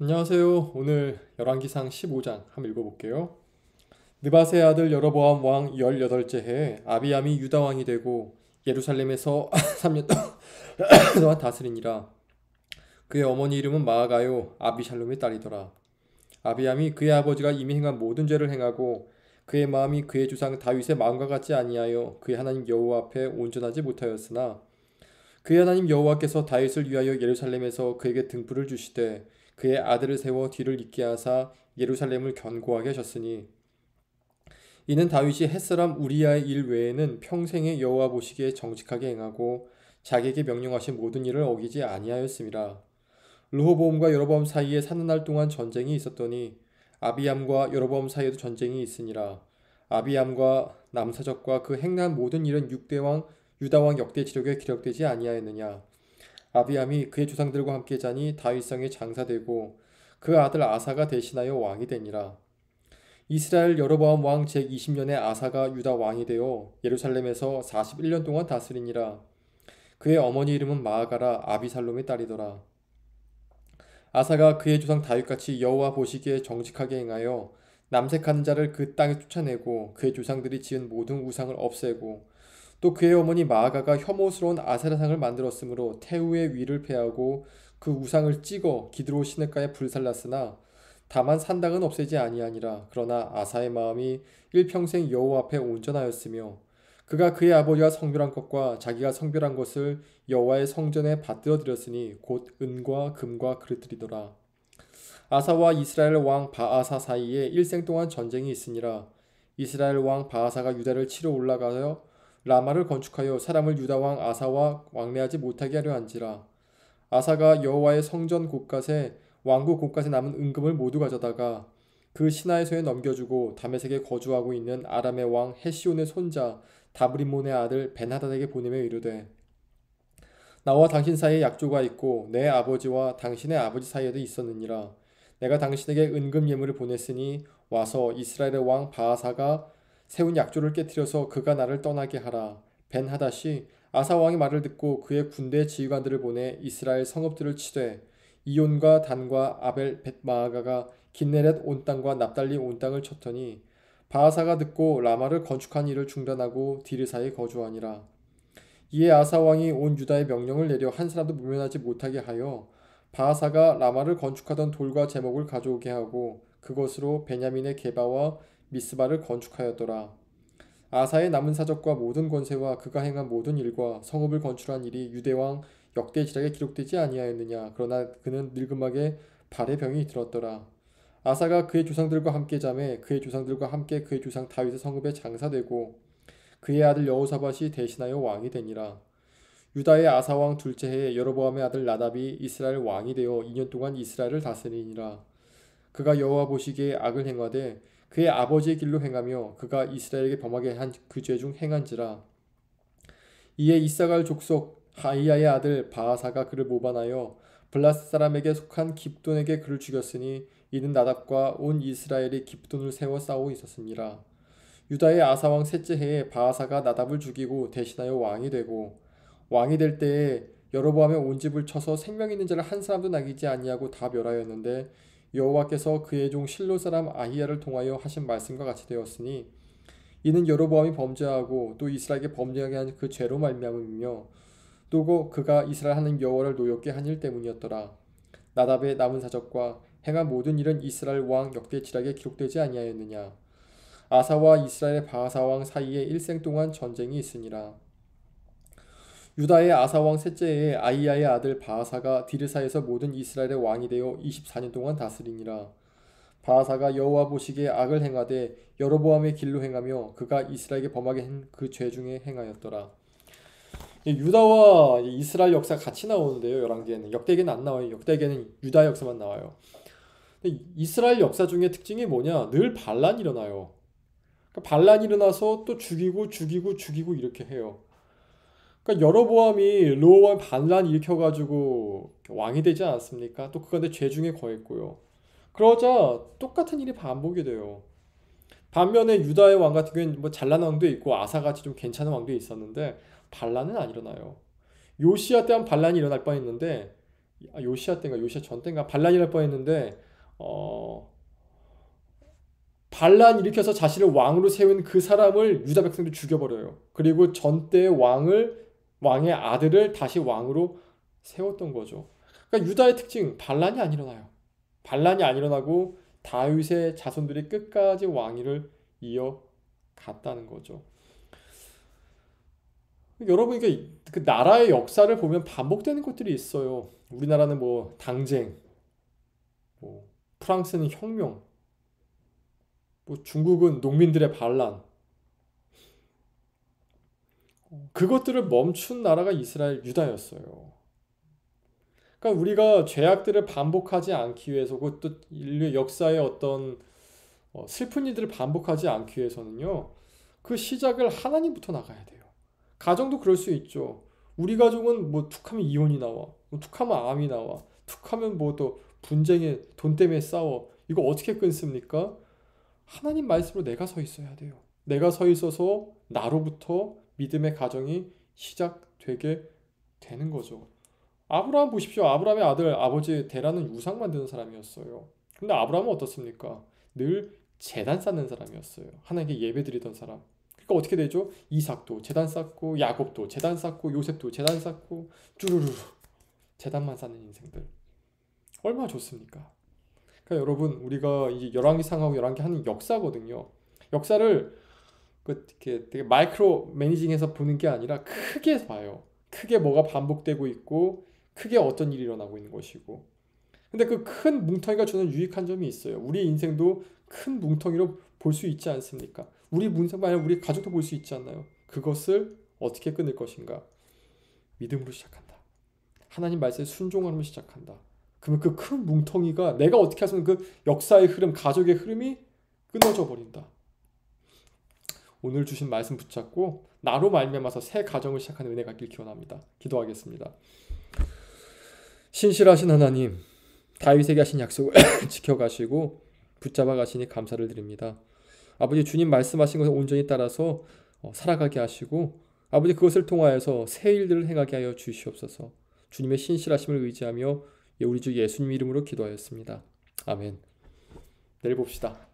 안녕하세요. 오늘 열왕기상 15장 한번 읽어볼게요. 느바세 아들 여로보암 왕 18째 해에 아비암이 유다 왕이 되고 예루살렘에서 3년 동안 다스리니라. 그의 어머니 이름은 마아가요 아비샬롬의 딸이더라. 아비암이 그의 아버지가 이미 행한 모든 죄를 행하고 그의 마음이 그의 주상 다윗의 마음과 같지 아니하여 그의 하나님 여호와 앞에 온전하지 못하였으나 그의 하나님 여호와께서 다윗을 위하여 예루살렘에서 그에게 등불을 주시되 그의 아들을 세워 뒤를 잇게 하사 예루살렘을 견고하게 하셨으니 이는 다윗이 햇사람 우리야의 일 외에는 평생에 여호와 보시기에 정직하게 행하고 자기에게 명령하신 모든 일을 어기지 아니하였음이라. 르호보암과 여로보암 사이에 사는 날 동안 전쟁이 있었더니 아비암과 여로보암 사이에도 전쟁이 있으니라. 아비암과 남사적과 그 행한 모든 일은 6대왕 유다왕 역대 지력에 기록되지 아니하였느냐. 아비암이 그의 조상들과 함께 자니 다윗성에 장사되고 그 아들 아사가 대신하여 왕이 되니라. 이스라엘 여로보암 왕 제20년에 아사가 유다 왕이 되어 예루살렘에서 41년 동안 다스리니라. 그의 어머니 이름은 마아가라 아비살롬의 딸이더라. 아사가 그의 조상 다윗같이 여호와 보시기에 정직하게 행하여 남색하는 자를 그 땅에 쫓아내고 그의 조상들이 지은 모든 우상을 없애고 또 그의 어머니 마아가가 혐오스러운 아세라상을 만들었으므로 태우의 위를 패하고 그 우상을 찍어 기드로 시냇가에 불살랐으나 다만 산당은 없애지 아니하니라. 그러나 아사의 마음이 일평생 여호와 앞에 온전하였으며 그가 그의 아버지가 성별한 것과 자기가 성별한 것을 여호와의 성전에 받들어 드렸으니 곧 은과 금과 그릇들이더라. 아사와 이스라엘 왕 바아사 사이에 일생 동안 전쟁이 있으니라. 이스라엘 왕 바아사가 유다를 치러 올라가서 라마를 건축하여 사람을 유다 왕 아사와 왕래하지 못하게 하려 한지라. 아사가 여호와의 성전 곳갓에 왕국 곳갓에 남은 은금을 모두 가져다가 그 시나에서에 넘겨주고 다메섹에 거주하고 있는 아람의 왕 헤시온의 손자 다브리몬의 아들 벤하닷에게 보내며 이르되 나와 당신 사이에 약조가 있고 내 아버지와 당신의 아버지 사이에도 있었느니라. 내가 당신에게 은금 예물을 보냈으니 와서 이스라엘의 왕 바하사가 세운 약조를 깨뜨려서 그가 나를 떠나게 하라. 벤하닷이 아사 왕의 말을 듣고 그의 군대 지휘관들을 보내 이스라엘 성읍들을 치되 이온과 단과 아벨 벳마아가가 긴네렛 온 땅과 납달리 온 땅을 쳤더니 바하사가 듣고 라마를 건축한 일을 중단하고 디르사에 거주하니라. 이에 아사 왕이 온 유다에 명령을 내려 한 사람도 무면하지 못하게 하여 바하사가 라마를 건축하던 돌과 제목을 가져오게 하고 그것으로 베냐민의 게바와 미스바를 건축하였더라. 아사의 남은 사적과 모든 권세와 그가 행한 모든 일과 성읍을 건축한 일이 유대왕 역대 지략에 기록되지 아니하였느냐. 그러나 그는 늙음하게 발의 병이 들었더라. 아사가 그의 조상들과 함께 잠에 그의 조상들과 함께 그의 조상 다윗의 성읍에 장사되고 그의 아들 여호사밧이 대신하여 왕이 되니라. 유다의 아사 왕 둘째 해에 여로보암의 아들 나답이 이스라엘 왕이 되어 2년 동안 이스라엘을 다스리니라. 그가 여호와 보시기에 악을 행하되 그의 아버지의 길로 행하며 그가 이스라엘에게 범하게 한 그 죄 중 행한지라. 이에 이사갈 족속 하이야의 아들 바하사가 그를 모반하여 블라스 사람에게 속한 깁돈에게 그를 죽였으니 이는 나답과 온 이스라엘이 깁돈을 세워 싸우고 있었습니다. 유다의 아사왕 셋째 해에 바하사가 나답을 죽이고 대신하여 왕이 되고 왕이 될 때에 여로보암의 온 집을 쳐서 생명 있는 자를 한 사람도 남기지 아니하고 다 멸하였는데 여호와께서 그의 종 실로 사람 아히야를 통하여 하신 말씀과 같이 되었으니 이는 여로보암이 범죄하고 또 이스라엘에게 범죄하게 한 그 죄로 말미암음이며 또 그가 이스라엘 하나님 여호와를 노엽게 한 일 때문이었더라. 나답의 남은 사적과 행한 모든 일은 이스라엘 왕 역대 지략에 기록되지 아니하였느냐. 아사와 이스라엘의 바하사 왕 사이에 일생 동안 전쟁이 있으니라. 유다의 아사 왕 셋째 해에 아이야의 아들 바하사가 디르사에서 모든 이스라엘의 왕이 되어 24년 동안 다스리니라. 바하사가 여호와 보시기에 악을 행하되 여로보암의 길로 행하며 그가 이스라엘에게 범하게 한 그 죄 중에 행하였더라. 유다와 이스라엘 역사 같이 나오는데요. 열왕기에는 역대기는 안 나와요. 역대기는 유다 역사만 나와요. 근데 이스라엘 역사 중에 특징이 뭐냐? 늘 반란이 일어나요. 그러니까 반란이 일어나서 또 죽이고 이렇게 해요. 그러니까 여로보암이 르호보암 반란 일으켜가지고 왕이 되지 않았습니까? 또 그가 죄 중에 거했고요. 그러자 똑같은 일이 반복이 돼요. 반면에 유다의 왕 같은 경우에는 뭐 잘난 왕도 있고 아사같이 좀 괜찮은 왕도 있었는데 반란은 안 일어나요. 요시야 때 한 반란이 일어날 뻔했는데 요시야 때인가 요시야 전 때인가 반란이랄 뻔했는데 반란 일으켜서 자신을 왕으로 세운 그 사람을 유다 백성들이 죽여버려요. 그리고 전 때의 왕의 아들을 다시 왕으로 세웠던 거죠. 그러니까 유다의 특징 반란이 안 일어나요. 반란이 안 일어나고 다윗의 자손들이 끝까지 왕위를 이어갔다는 거죠. 여러분 이게 그 나라의 역사를 보면 반복되는 것들이 있어요. 우리나라는 뭐 당쟁, 뭐 프랑스는 혁명, 뭐 중국은 농민들의 반란. 그것들을 멈춘 나라가 이스라엘 유다였어요. 그러니까 우리가 죄악들을 반복하지 않기 위해서 그것도 인류의 역사의 어떤 슬픈 일들을 반복하지 않기 위해서는요. 그 시작을 하나님부터 나가야 돼요. 가정도 그럴 수 있죠. 우리 가족은 뭐 툭하면 이혼이 나와. 뭐 툭하면 암이 나와. 툭하면 뭐 또 분쟁에 돈 때문에 싸워. 이거 어떻게 끊습니까? 하나님 말씀으로 내가 서 있어야 돼요. 내가 서 있어서 나로부터 믿음의 가정이 시작되게 되는 거죠. 아브라함 보십시오. 아브라함의 아들 아버지 데라는 우상 만드는 사람이었어요. 근데 아브라함은 어떻습니까? 늘 제단 쌓는 사람이었어요. 하나님께 예배드리던 사람. 그러니까 어떻게 되죠? 이삭도 제단 쌓고 야곱도 제단 쌓고 요셉도 제단 쌓고 쭈루루루 제단만 쌓는 인생들. 얼마나 좋습니까? 그러니까 여러분 우리가 이 열왕기상하고 열왕기 하는 역사거든요. 역사를 이렇게 되게 마이크로 매니징해서 보는 게 아니라 크게 봐요. 크게 뭐가 반복되고 있고 크게 어떤 일이 일어나고 있는 것이고. 근데 그 큰 뭉텅이가 주는 유익한 점이 있어요. 우리 인생도 큰 뭉텅이로 볼 수 있지 않습니까? 우리 문생만 아니라 우리 가족도 볼 수 있지 않나요? 그것을 어떻게 끊을 것인가? 믿음으로 시작한다. 하나님 말씀에 순종함으로 시작한다. 그러면 그 큰 뭉텅이가 내가 어떻게 해서는 그 역사의 흐름, 가족의 흐름이 끊어져 버린다. 오늘 주신 말씀 붙잡고 나로 말미암아서 새 가정을 시작하는 은혜가 있길 기원합니다. 기도하겠습니다. 신실하신 하나님, 다윗에게 하신 약속을 지켜가시고 붙잡아 가시니 감사를 드립니다. 아버지 주님 말씀하신 것을 온전히 따라서 살아가게 하시고 아버지 그것을 통하여서 새 일들을 행하게 하여 주시옵소서. 주님의 신실하심을 의지하며 우리 주 예수님 이름으로 기도하였습니다. 아멘. 내일 봅시다.